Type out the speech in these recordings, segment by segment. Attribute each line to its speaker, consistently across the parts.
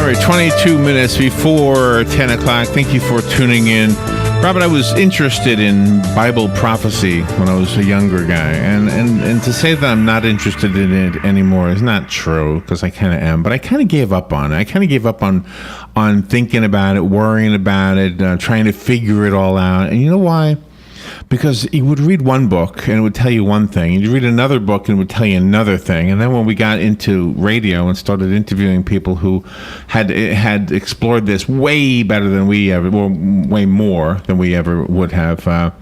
Speaker 1: right, 22 minutes before 10 o'clock. Thank you for tuning in. Robert, I was interested in Bible prophecy when I was a younger guy, and to say that I'm not interested in it anymore is not true, because I kind of am, but I kind of gave up on it. I kind of gave up on thinking about it, worrying about it, trying to figure it all out. And you know why? Because you would read one book and it would tell you one thing, and you'd read another book and it would tell you another thing. And then when we got into radio and started interviewing people who had explored this way better than we ever, or way more than we ever would have,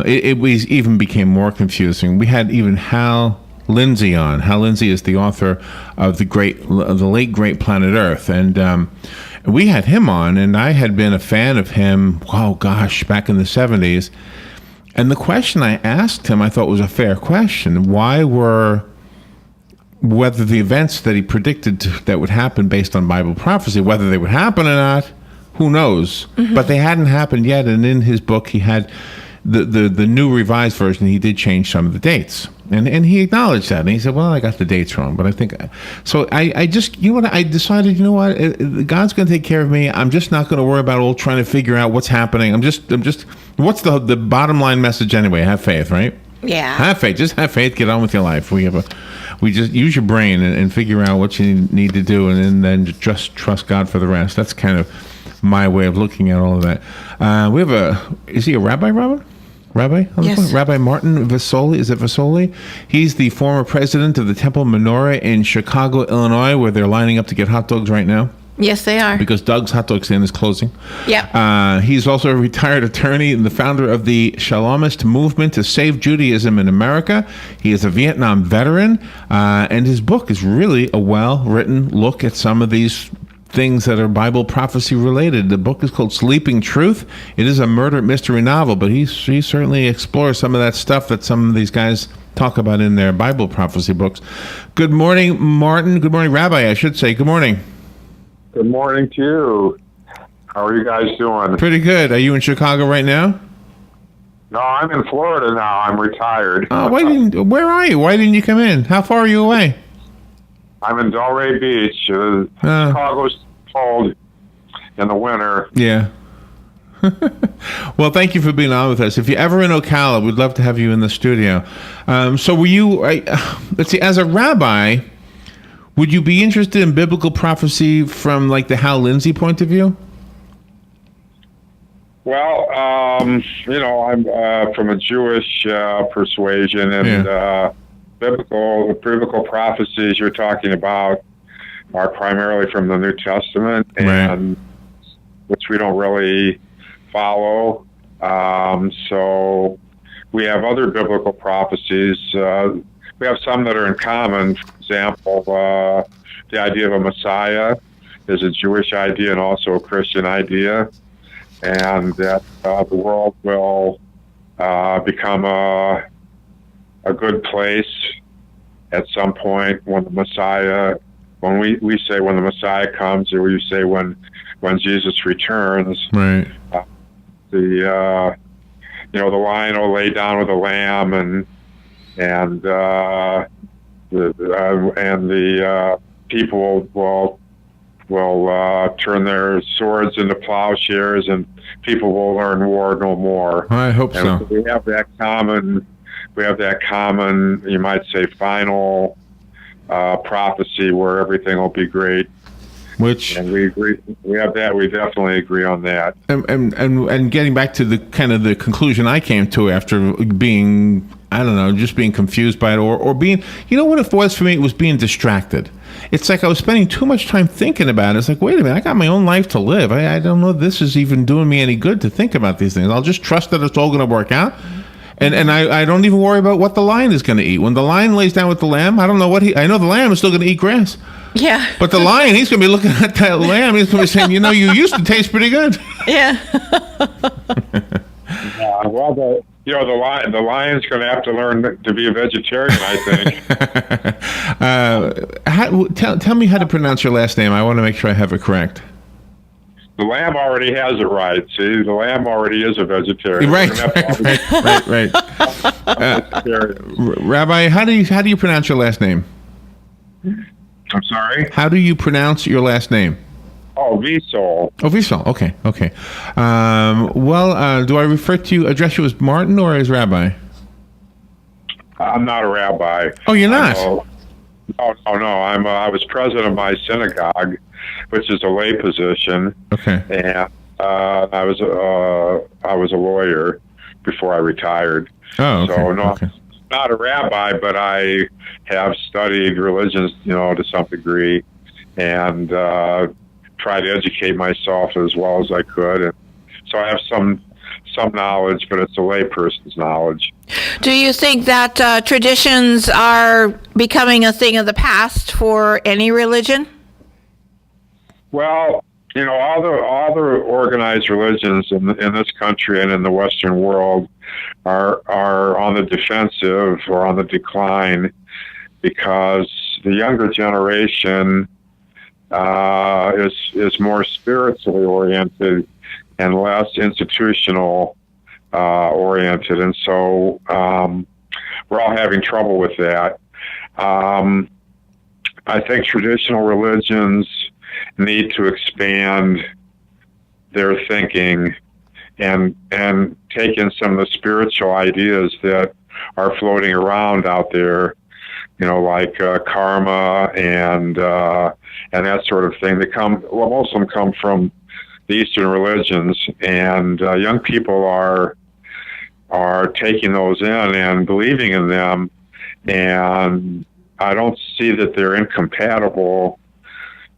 Speaker 1: it even became more confusing. We had even Hal Lindsey on. Hal Lindsey is the author of the late great Planet Earth, and we had him on, and I had been a fan of him, back in the 70s. And the question I asked him, I thought was a fair question. Whether the events that he predicted that would happen based on Bible prophecy, whether they would happen or not, who knows? Mm-hmm. But they hadn't happened yet, and in his book he had the new revised version. He did change some of the dates, and he acknowledged that, and he said, well, I got the dates wrong, but I think so. I just, I decided, God's going to take care of me. I'm just not going to worry about trying to figure out what's happening. I'm just what's the bottom line message anyway? Have faith, right?
Speaker 2: Yeah,
Speaker 1: have faith. Just have faith. Get on with your life. We just use your brain and figure out what you need to do, and then just trust God for the rest. That's kind of my way of looking at all of that. We have is he a rabbi, Robert? Rabbi?
Speaker 2: Yes.
Speaker 1: Rabbi Martin Vesole. Is it Vesole? He's the former president of the Temple Menorah in Chicago, Illinois, where they're lining up to get hot dogs right now.
Speaker 2: Yes, they are.
Speaker 1: Because Doug's Hot Dog Stand is closing.
Speaker 2: Yeah.
Speaker 1: He's also a retired attorney and the founder of the Shalomist movement to save Judaism in America. He is a Vietnam veteran, and his book is really a well-written look at some of these things that are Bible prophecy related. The book is called Sleeping Truth. It is a murder mystery novel, but he certainly explores some of that stuff that some of these guys talk about in their Bible prophecy books. Good morning, Martin. Good morning, Rabbi, I should say. Good morning.
Speaker 3: Good morning to you. How are you guys doing?
Speaker 1: Pretty good. Are you in Chicago right now?
Speaker 3: No, I'm in Florida now. I'm retired.
Speaker 1: Where are you? Why didn't you come in? How far are you away?
Speaker 3: I'm in Delray Beach. Chicago's cold in the winter.
Speaker 1: Yeah. Well, thank you for being on with us. If you're ever in Ocala, we'd love to have you in the studio. So were you, let's see, as a rabbi, would you be interested in biblical prophecy from like the Hal Lindsey point of view?
Speaker 3: Well, I'm from a Jewish persuasion, and the biblical prophecies you're talking about are primarily from the New Testament, and which we don't really follow. So we have other biblical prophecies. We have some that are in common. For example, the idea of a Messiah is a Jewish idea and also a Christian idea, and that the world will become a good place at some point when the Messiah, when we say when the Messiah comes, or we say when Jesus returns. Right. The lion will lay down with the lamb, and the people will turn their swords into plowshares, and people will learn war no more.
Speaker 1: I hope so.
Speaker 3: We have that common, you might say, final prophecy where everything will be great. And we agree. We have that. We definitely agree on that.
Speaker 1: And getting back to the kind of the conclusion I came to after being, just being confused by it, or being, what it was for me? It was being distracted. It's like I was spending too much time thinking about it. It's like, wait a minute, I got my own life to live. I don't know if this is even doing me any good to think about these things. I'll just trust that it's all going to work out. And I don't even worry about what the lion is going to eat. When the lion lays down with the lamb, I don't know I know the lamb is still going to eat grass.
Speaker 2: Yeah.
Speaker 1: But the lion, he's going to be looking at that lamb. He's going to be saying, you used to taste pretty good.
Speaker 2: Yeah.
Speaker 3: Well, the lion's going to have to learn to be a vegetarian, I
Speaker 1: think. Tell me how to pronounce your last name. I want to make sure I have it correct.
Speaker 3: The lamb already has it right. See, the lamb already is a vegetarian.
Speaker 1: Right. Rabbi, how do you pronounce your last name?
Speaker 3: I'm sorry?
Speaker 1: How do you pronounce your last name?
Speaker 3: Oh, Vesole.
Speaker 1: Oh, Vesole. Okay. Do I address you as Martin or as Rabbi?
Speaker 3: I'm not a rabbi.
Speaker 1: Oh, you're not?
Speaker 3: No. I was president of my synagogue, which is a lay position.
Speaker 1: Okay.
Speaker 3: And I was a lawyer before I retired.
Speaker 1: Oh, okay.
Speaker 3: So no,
Speaker 1: okay.
Speaker 3: I'm not a rabbi, but I have studied religions, to some degree, and try to educate myself as well as I could. And so I have some knowledge, but it's a layperson's knowledge.
Speaker 2: Do you think that traditions are becoming a thing of the past for any religion?
Speaker 3: Well, all the organized religions in this country and in the Western world are on the defensive or on the decline because the younger generation is more spiritually oriented and less institutional oriented, and so we're all having trouble with that. I think traditional religions need to expand their thinking and take in some of the spiritual ideas that are floating around out there, like karma and that sort of thing. Most of them come from the Eastern religions, and young people are taking those in and believing in them, and I don't see that they're incompatible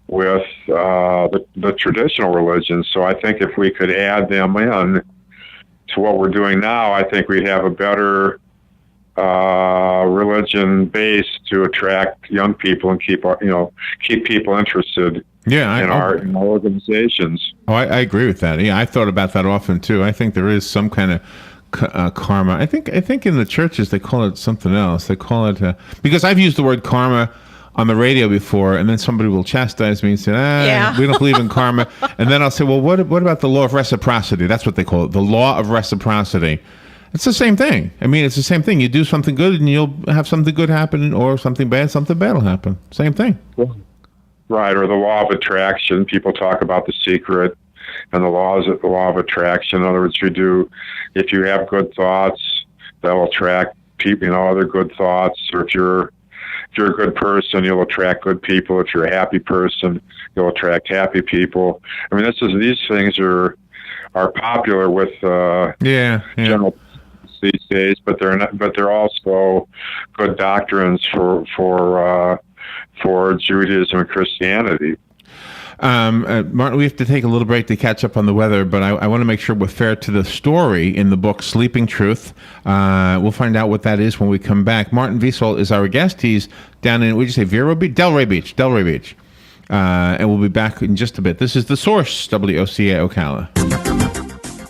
Speaker 3: with the traditional religions. So I think if we could add them in to what we're doing now, I think we'd have a better religion base to attract young people and keep people interested in our organizations.
Speaker 1: Oh, I agree with that. Yeah, I thought about that often too. I think there is some kind of karma. I think in the churches they call it something else. They call it because I've used the word karma on the radio before, and then somebody will chastise me and say, we don't believe in karma. And then I'll say, well, what about the law of reciprocity? That's what they call it, the law of reciprocity. It's the same thing. I mean, it's the same thing. You do something good and you'll have something good happen, or something bad will happen. Same thing.
Speaker 3: Right, or the law of attraction. People talk about The Secret and the law of attraction. In other words, if you have good thoughts, that'll attract people, other good thoughts. Or if you're a good person, you'll attract good people. If you're a happy person, you'll attract happy people. I mean, these things are popular with general these days, but they're not. But they're also good doctrines for Judaism and Christianity.
Speaker 1: Martin, we have to take a little break to catch up on the weather, but I want to make sure we're fair to the story in the book Sleeping Truth. We'll find out what that is when we come back. Martin Vesole is our guest. He's down in, what did you say, Vero Beach? Delray Beach. And we'll be back in just a bit. This is The Source, WOCA Ocala.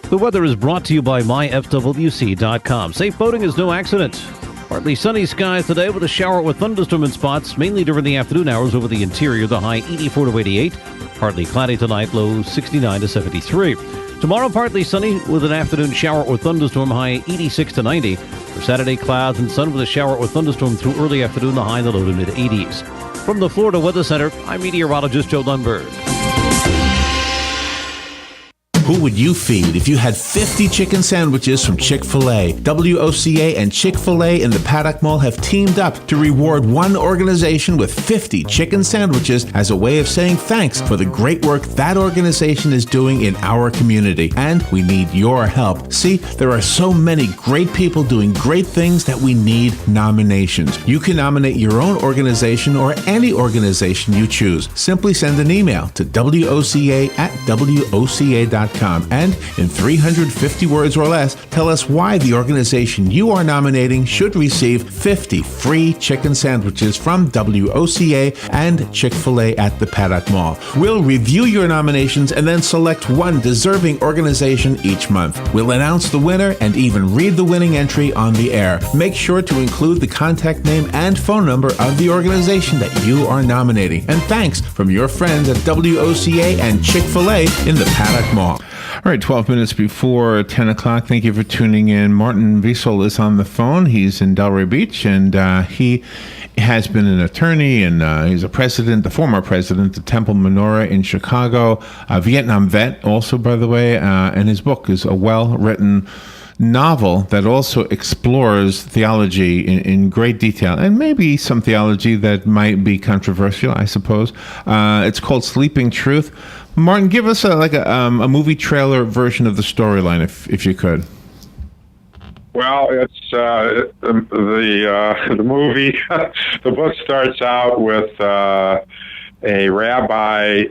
Speaker 4: The weather is brought to you by myfwc.com. Safe boating is no accident. Partly sunny skies today with a shower with thunderstorm in spots, mainly during the afternoon hours over the interior, the high 84 to 88. Partly cloudy tonight, low 69 to 73. Tomorrow, partly sunny with an afternoon shower or thunderstorm, high 86 to 90. For Saturday, clouds and sun with a shower or thunderstorm through early afternoon, the high in the low to mid 80s. From the Florida Weather Center, I'm meteorologist Joe Lundberg.
Speaker 5: Who would you feed if you had 50 chicken sandwiches from Chick-fil-A? WOCA and Chick-fil-A in the Paddock Mall have teamed up to reward one organization with 50 chicken sandwiches as a way of saying thanks for the great work that organization is doing in our community. And we need your help. See, there are so many great people doing great things that we need nominations. You can nominate your own organization or any organization you choose. Simply send an email to WOCA@WOCA.com. And in 350 words or less, tell us why the organization you are nominating should receive 50 free chicken sandwiches from WOCA and Chick-fil-A at the Paddock Mall. We'll review your nominations and then select one deserving organization each month. We'll announce the winner and even read the winning entry on the air. Make sure to include the contact name and phone number of the organization that you are nominating. And thanks from your friends at WOCA and Chick-fil-A in the Paddock Mall.
Speaker 1: All right, 12 minutes before 10 o'clock. Thank you for tuning in. Martin Vesole is on the phone. He's in Delray Beach, and he has been an attorney, and he's the former president of Temple Menorah in Chicago, a Vietnam vet also, by the way, and his book is a well-written novel that also explores theology in great detail, and maybe some theology that might be controversial, I suppose. It's called Sleeping Truth. Martin, give us a movie trailer version of the storyline, if you could.
Speaker 3: Well, it's the movie. The book starts out with a rabbi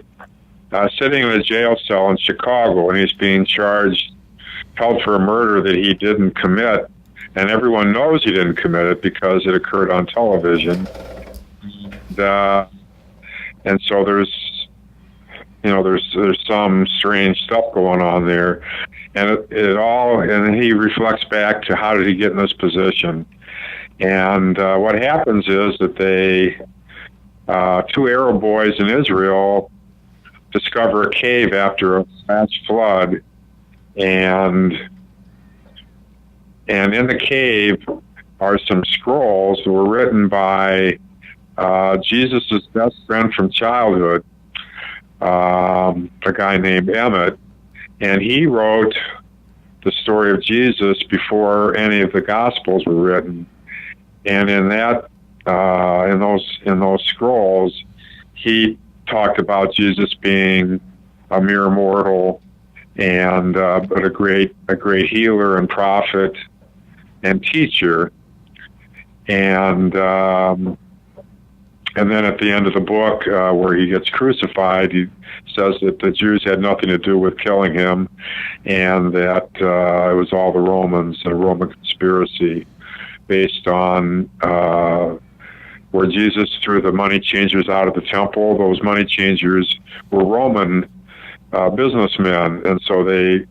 Speaker 3: sitting in a jail cell in Chicago, and he's being held for a murder that he didn't commit, and everyone knows he didn't commit it because it occurred on television. And so there's some strange stuff going on there. And and he reflects back to how did he get in this position. And what happens is that two Arab boys in Israel discover a cave after a flash flood, and in the cave are some scrolls that were written by Jesus' best friend from childhood, a guy named Emmett. And he wrote the story of Jesus before any of the Gospels were written. And in those scrolls, he talked about Jesus being a mere mortal, and but a great healer and prophet and teacher. And then at the end of the book, where he gets crucified, he says that the Jews had nothing to do with killing him, and that it was all the Romans, a Roman conspiracy based on where Jesus threw the money changers out of the temple. Those money changers were Roman businessmen, and so they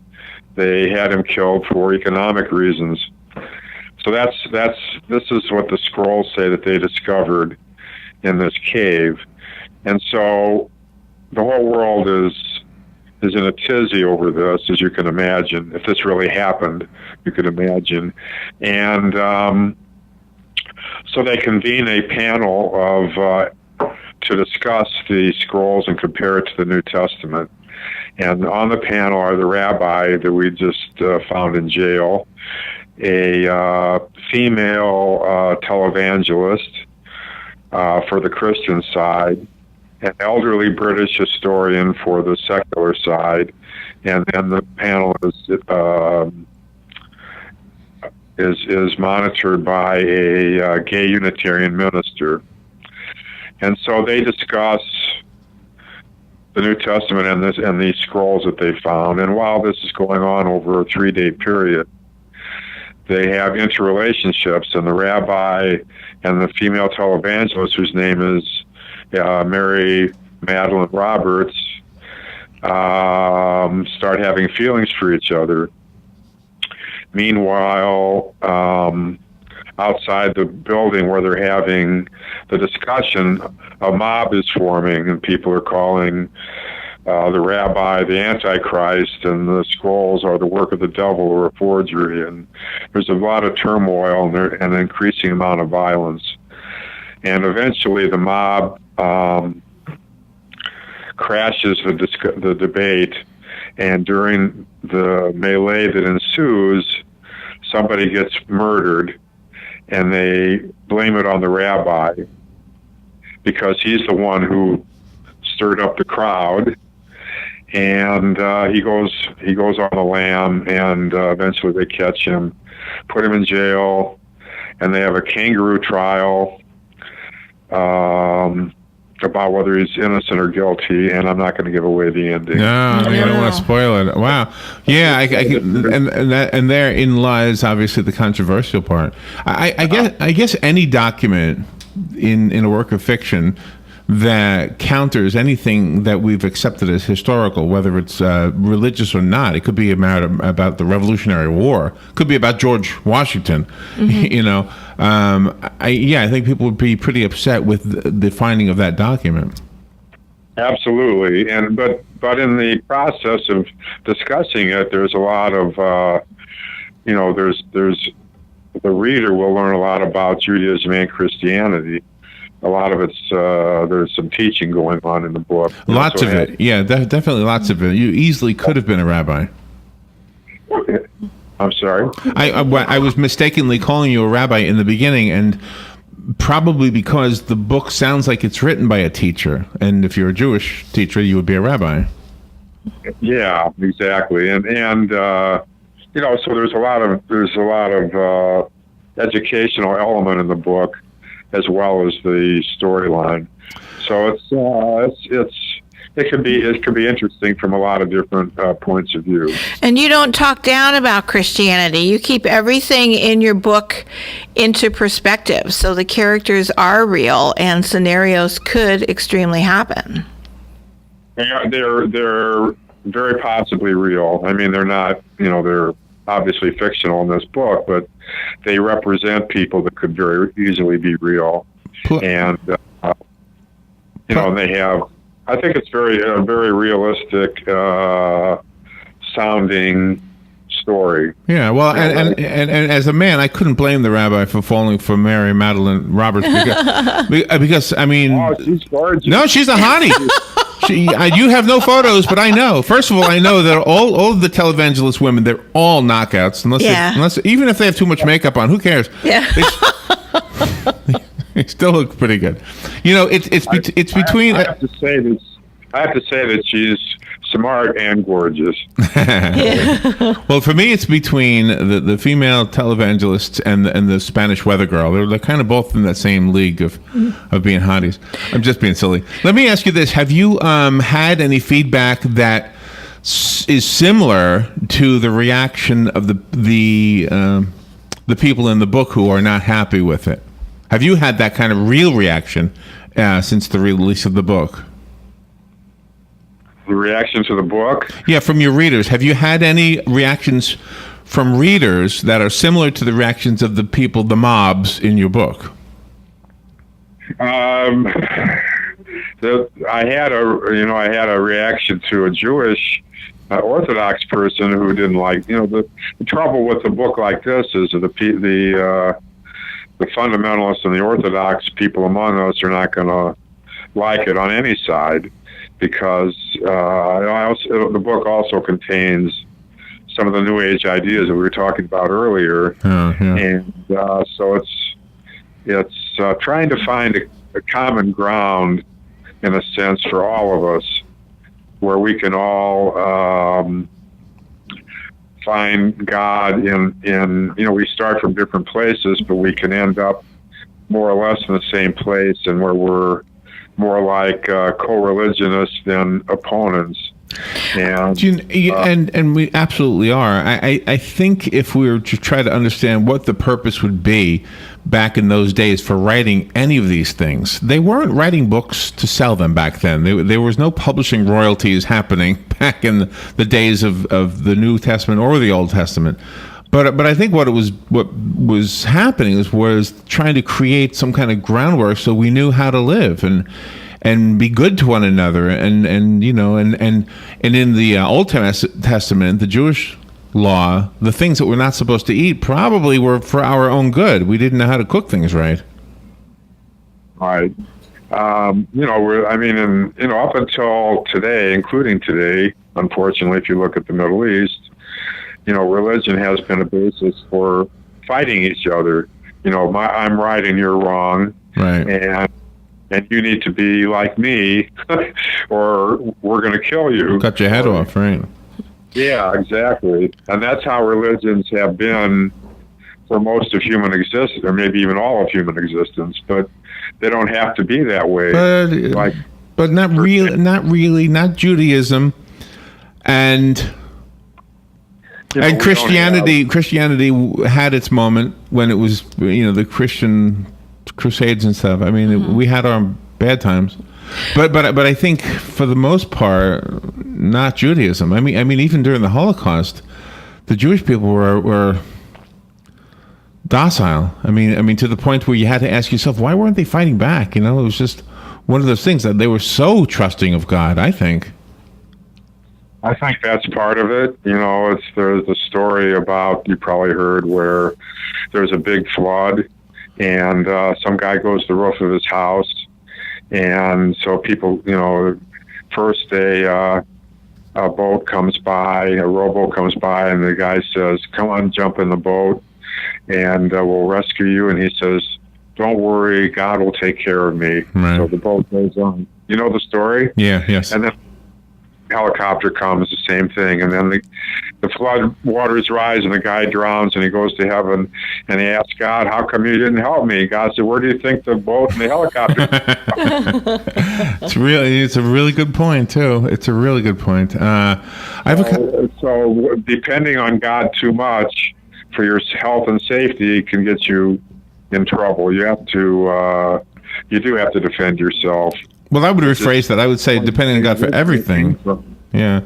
Speaker 3: had him killed for economic reasons. So this is what the scrolls say that they discovered in this cave. And so the whole world is in a tizzy over this, as you can imagine. If this really happened, you could imagine. And so they convene a panel to discuss the scrolls and compare it to the New Testament. And on the panel are the rabbi that we just found in jail, a female televangelist for the Christian side, an elderly British historian for the secular side, and then the panel is monitored by a gay Unitarian minister. And so they discuss the New Testament and these scrolls that they found. And while this is going on over a 3-day period, they have interrelationships, and the rabbi and the female televangelist, whose name is Mary Madeline Roberts, start having feelings for each other. Meanwhile, outside the building where they're having the discussion, a mob is forming, and people are calling the rabbi the Antichrist, and the scrolls are the work of the devil or a forgery. And there's a lot of turmoil and an increasing amount of violence. And eventually the mob crashes the debate, and during the melee that ensues, somebody gets murdered, and they blame it on the rabbi because he's the one who stirred up the crowd. And he goes on the lam, and eventually they catch him, put him in jail, and they have a kangaroo trial about whether he's innocent or guilty. And I'm not going to give away the ending.
Speaker 1: No, I don't want to spoil it. Wow, yeah, and therein lies obviously the controversial part. I guess any document in a work of fiction that counters anything that we've accepted as historical, whether it's religious or not. It could be about the Revolutionary War. It could be about George Washington. Mm-hmm. I think people would be pretty upset with the finding of that document.
Speaker 3: Absolutely, but in the process of discussing it, there's a lot of there's the reader will learn a lot about Judaism and Christianity. a lot of it's there's some teaching going on in the book.
Speaker 1: Lots of it. Yeah, definitely lots of it. You easily could have been a rabbi.
Speaker 3: I'm sorry.
Speaker 1: I was mistakenly calling you a rabbi in the beginning, and probably because the book sounds like it's written by a teacher, and if you're a Jewish teacher, you would be a rabbi.
Speaker 3: Yeah, exactly, and so there's a lot of educational element in the book, as well as the storyline. So it could be interesting from a lot of different points of view.
Speaker 2: And you don't talk down about Christianity. You keep everything in your book into perspective, so the characters are real and scenarios could extremely happen.
Speaker 3: They're very possibly real. I mean, they're not, they're obviously fictional in this book, but they represent people that could very easily be real. And, and they have, I think it's a very realistic sounding story.
Speaker 1: Yeah, well, and as a man, I couldn't blame the rabbi for falling for Mary Magdalene Roberts because I mean,
Speaker 3: oh, she's gorgeous.
Speaker 1: No, she's a hottie. You have no photos, but I know. First of all, I know that all of the televangelist women, they're all knockouts. Unless even if they have too much makeup on, who cares?
Speaker 2: Yeah.
Speaker 1: They still look pretty good. It's between.
Speaker 3: I have to say that she's smart and gorgeous.
Speaker 1: Well, for me, it's between the female televangelists and the Spanish weather girl. They're kind of both in that same league of being hotties. I'm just being silly. Let me ask you this: have you had any feedback that is similar to the reaction of the people in the book who are not happy with it? Have you had that kind of real reaction since the release of the book?
Speaker 3: The reaction to the book?
Speaker 1: Yeah, from your readers. Have you had any reactions from readers that are similar to the reactions of the mobs in your book?
Speaker 3: I had a reaction to a Jewish Orthodox person who didn't like. The trouble with a book like this is that the fundamentalists and the Orthodox people among us are not going to like it on any side, because the book also contains some of the New Age ideas that we were talking about earlier, and so it's trying to find a common ground, in a sense, for all of us, where we can all find God in we start from different places, but we can end up more or less in the same place, and where we're more like co-religionists than opponents. And
Speaker 1: we absolutely are. I think if we were to try to understand what the purpose would be back in those days for writing any of these things, they weren't writing books to sell them back then. There was no publishing royalties happening back in the days of the New Testament or the Old Testament. But I think what was happening was trying to create some kind of groundwork so we knew how to live and be good to one another, and in the Old Testament, the Jewish law, the things that we're not supposed to eat probably were for our own good. We didn't know how to cook things right.
Speaker 3: Right. Up until today, including today, unfortunately, if you look at the Middle East, religion has been a basis for fighting each other. I'm right and you're wrong.
Speaker 1: Right.
Speaker 3: And you need to be like me, or we're going to kill you.
Speaker 1: Cut your head off, right?
Speaker 3: Yeah, exactly. And that's how religions have been for most of human existence, or maybe even all of human existence. But they don't have to be that way.
Speaker 1: But not really, not Judaism, and Christianity. Christianity had its moment when it was, the Christian Crusades and stuff. I mean, we had our bad times, but I think for the most part, not Judaism. I mean, even during the Holocaust, the Jewish people were docile. I mean, to the point where you had to ask yourself, why weren't they fighting back? It was just one of those things that they were so trusting of God. I think
Speaker 3: that's part of it. There's a story about, you probably heard, where there's a big flood, and some guy goes to the roof of his house, and so people, first a boat comes by, a rowboat comes by, and the guy says, "Come on, jump in the boat, and we'll rescue you." And he says, "Don't worry, God will take care of me."
Speaker 1: Right.
Speaker 3: So the boat goes on. You know the story?
Speaker 1: Yeah, yes.
Speaker 3: And then helicopter comes, the same thing, and then the flood waters rise and the guy drowns and he goes to heaven and he asks God, "How come you didn't help me?" God said, "Where do you think the boat and the helicopter?"
Speaker 1: It's a really good point too. It's a really good point.
Speaker 3: So depending on God too much for your health and safety can get you in trouble. You do have to defend yourself.
Speaker 1: Well, I would rephrase that. I would say, depending on God for everything. Yeah,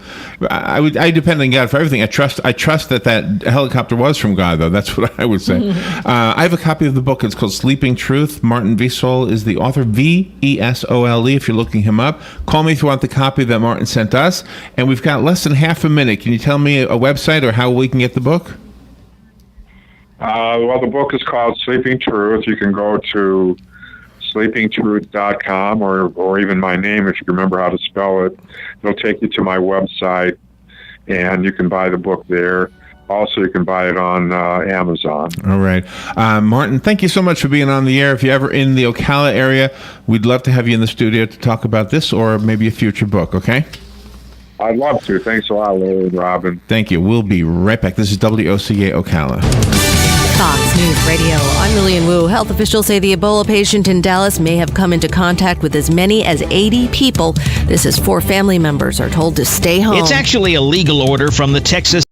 Speaker 1: I depend on God for everything. I trust that helicopter was from God, though. That's what I would say. I have a copy of the book. It's called Sleeping Truth. Martin Vesole is the author. Vesole. If you're looking him up, call me if you want the copy that Martin sent us. And we've got less than half a minute. Can you tell me a website or how we can get the book?
Speaker 3: Well, the book is called Sleeping Truth. You can go to sleepingtruth.com or even my name, if you remember how to spell it. It'll take you to my website, and you can buy the book there. Also, you can buy it on Amazon.
Speaker 1: All right. Martin, thank you so much for being on the air. If you're ever in the Ocala area, we'd love to have you in the studio to talk about this or maybe a future book, okay?
Speaker 3: I'd love to. Thanks a lot, Larry and Robin.
Speaker 1: Thank you. We'll be right back. This is WOCA Ocala.
Speaker 6: Fox News Radio. I'm Lillian Wu. Health officials say the Ebola patient in Dallas may have come into contact with as many as 80 people. This is 4 family members are told to stay home.
Speaker 7: It's actually a legal order from the Texas